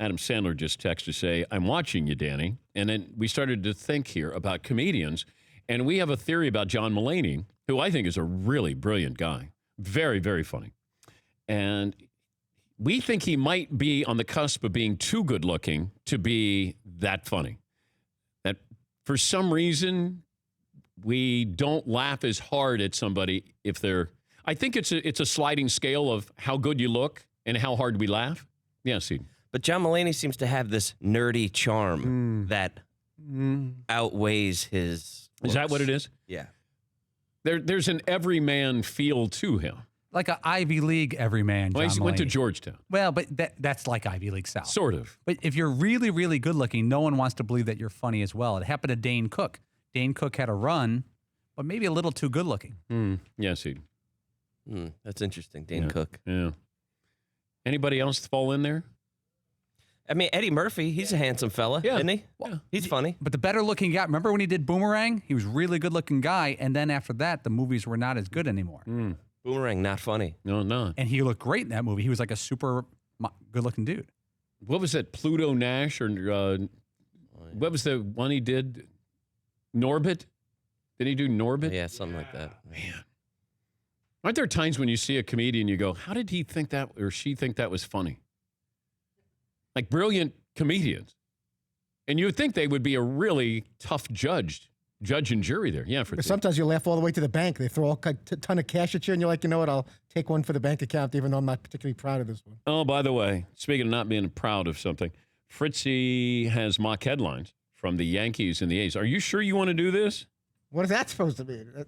Adam Sandler just texted to say, I'm watching you, Danny. And then we started to think here about comedians. And we have a theory about John Mulaney, who I think is a really brilliant guy. Very, very funny. And we think he might be on the cusp of being too good looking to be that funny. That for some reason, we don't laugh as hard at somebody if they're... I think it's a sliding scale of how good you look and how hard we laugh. Yes, Eden. But John Mulaney seems to have this nerdy charm that outweighs his looks. Is that what it is? Yeah. There's an everyman feel to him. Like an Ivy League everyman, John Well, he went to Mulaney. Georgetown. Well, but that's like Ivy League South. Sort of. But if you're really, really good looking, no one wants to believe that you're funny as well. It happened to Dane Cook. Dane Cook had a run, but maybe a little too good looking. Yes, Eden. That's interesting, Dane Cook. Yeah. Anybody else fall in there? I mean, Eddie Murphy, he's a handsome fella, isn't he? Yeah. He's funny. But the better looking guy, remember when he did Boomerang? He was really good looking guy, and then after that, the movies were not as good anymore. Boomerang, not funny. No, not. And he looked great in that movie. He was like a super good looking dude. What was that? Pluto Nash or what was the one he did? Norbit? Did he do Norbit? Yeah, something like that. Man. Aren't there times when you see a comedian, you go, how did he think that or she think that was funny? Like brilliant comedians. And you would think they would be a really tough judge and jury there. Yeah, sometimes you laugh all the way to the bank. They throw a ton of cash at you, and you're like, you know what, I'll take one for the bank account, even though I'm not particularly proud of this one. Oh, by the way, speaking of not being proud of something, Fritzy has mock headlines from the Yankees and the A's. Are you sure you want to do this? What is that supposed to mean?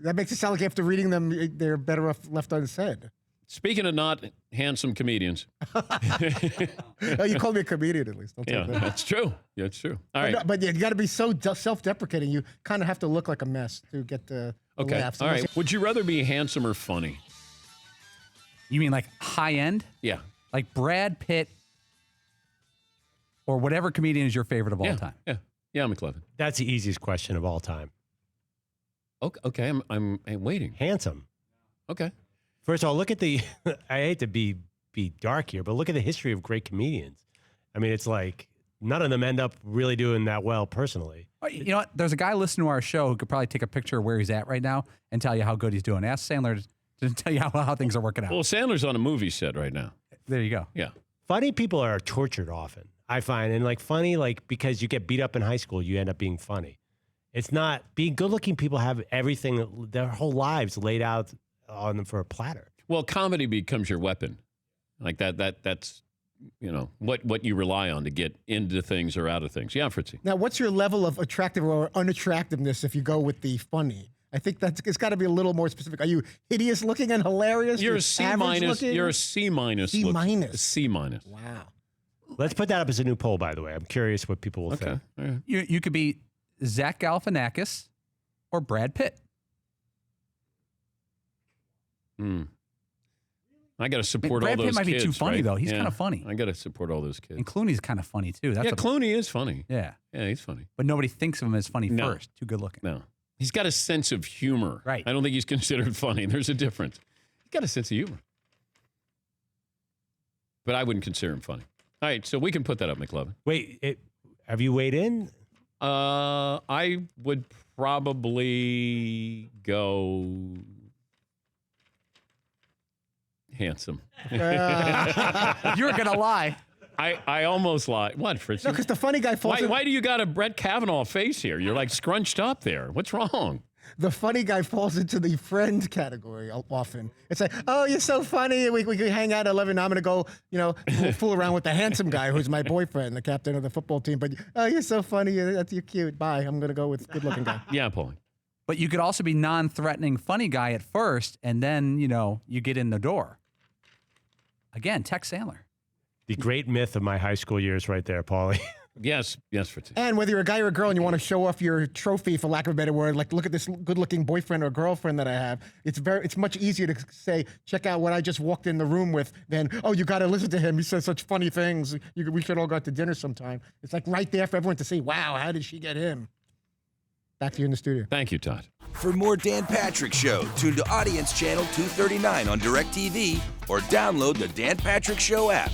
That makes it sound like after reading them, they're better off left unsaid. Speaking of not handsome comedians. Oh, you called me a comedian at least. Yeah, that's true. Yeah, it's true. All right. But you got to be so self-deprecating. You kind of have to look like a mess to get the laughs. All right. Would you rather be handsome or funny? You mean like high end? Yeah. Like Brad Pitt or whatever comedian is your favorite of all time? Yeah, McLevin. That's the easiest question of all time. Okay, I'm waiting. Handsome. Okay. First of all, look at the, I hate to be dark here, but look at the history of great comedians. I mean, it's like none of them end up really doing that well personally. You know what? There's a guy listening to our show who could probably take a picture of where he's at right now and tell you how good he's doing. Ask Sandler to tell you how things are working out. Well, Sandler's on a movie set right now. There you go. Yeah. Funny people are tortured often, I find. And like funny, like because you get beat up in high school, you end up being funny. It's not, being good-looking people have everything, their whole lives laid out on them for a platter. Well, comedy becomes your weapon. Like that's, you know, what you rely on to get into things or out of things. Yeah, Fritzy. Now, what's your level of attractive or unattractiveness if you go with the funny? I think it's got to be a little more specific. Are you hideous looking and hilarious? You're a C minus. You're a C minus. C minus. C minus. Wow. Let's put that up as a new poll, by the way. I'm curious what people will think. All right. You could be Zach Galifianakis or Brad Pitt. I got to support Brad all those Pitt might kids. be too funny, right? though. He's kind of funny. I got to support all those kids. And Clooney's kind of funny, too. Clooney is funny. Yeah. Yeah, he's funny. But nobody thinks of him as funny first. Too good looking. No. He's got a sense of humor. Right. I don't think he's considered funny. There's a difference. He's got a sense of humor. But I wouldn't consider him funny. All right, so we can put that up, McLovin. Wait, have you weighed in? I would probably go handsome. You're going to lie. I almost lied. What, Fritz? No, because the funny guy falls. Why do you got a Brett Kavanaugh face here? You're like scrunched up there. What's wrong? The funny guy falls into the friend category often. It's like, oh, you're so funny. We can hang out at 11. I'm going to go, fool around with the handsome guy who's my boyfriend, the captain of the football team. But, oh, you're so funny. You're cute. Bye. I'm going to go with good-looking guy. Yeah, Paulie. But you could also be non-threatening funny guy at first, and then, you get in the door. Again, Tex Sandler. The great myth of my high school years right there, Paulie. Yes, Fritz. And whether you're a guy or a girl and you want to show off your trophy, for lack of a better word, like look at this good-looking boyfriend or girlfriend that I have, it's much easier to say, check out what I just walked in the room with than, oh, you got to listen to him. He says such funny things. We should all go out to dinner sometime. It's like right there for everyone to see, wow, how did she get him? Back to you in the studio. Thank you, Todd. For more Dan Patrick Show, tune to Audience Channel 239 on DirecTV or download the Dan Patrick Show app.